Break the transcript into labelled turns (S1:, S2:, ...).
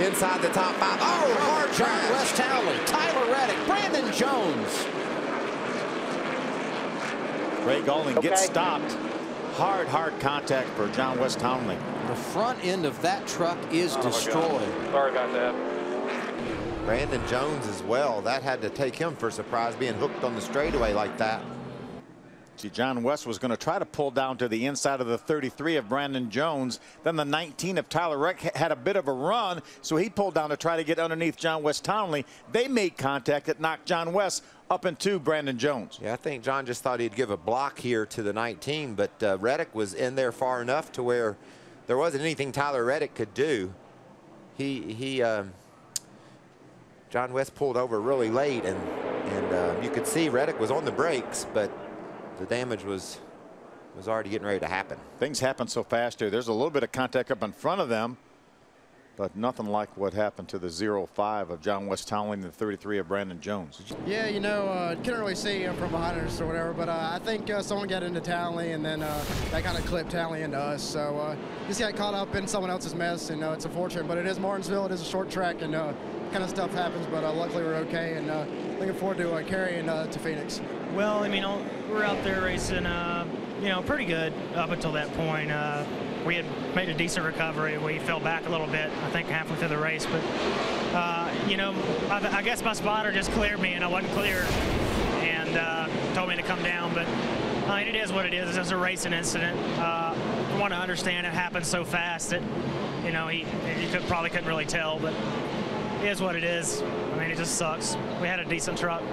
S1: inside the top 5. Oh, hard
S2: John
S1: crash.
S2: West Townley, Tyler Reddick, Brandon Jones.
S3: Ray Goulding gets stopped. Hard contact for John West Townley.
S2: The front end of that truck is destroyed.
S4: Sorry about that.
S1: Brandon Jones as well. That had to take him for a surprise, being hooked on the straightaway like that.
S3: See, John West was going to try to pull down to the inside of the 33 of Brandon Jones. Then the 19 of Tyler Reddick had a bit of a run, so he pulled down to try to get underneath John West Townley. They made contact that knocked John West up into Brandon Jones.
S1: Yeah, I think John just thought he'd give a block here to the 19, but Reddick was in there far enough to where there wasn't anything Tyler Reddick could do. John West pulled over really late, and you could see Reddick was on the brakes, but the damage was already getting ready to happen.
S3: Things happen so fast here. There's a little bit of contact up in front of them, but nothing like what happened to the 05 of John West Townley and the 33 of Brandon Jones.
S5: Yeah, you know, couldn't really see him from behind us or whatever, but I think someone got into Townley, and then that kind of clipped Townley into us. So just got caught up in someone else's mess, and it's unfortunate, but it is Martinsville. It is a short track, and kind of stuff happens, but luckily we're okay, and looking forward to carrying to Phoenix.
S6: Well, I mean, we're out there racing, you know, pretty good up until that point. We had made a decent recovery. We fell back a little bit, I think, halfway through the race. But, you know, I guess my spotter just cleared me, and I wasn't clear, and told me to come down. But I mean, it is what it is. It's just a racing incident. I want to understand it happened so fast that, you know, he probably couldn't really tell. But it is what it is. I mean, it just sucks. We had a decent truck.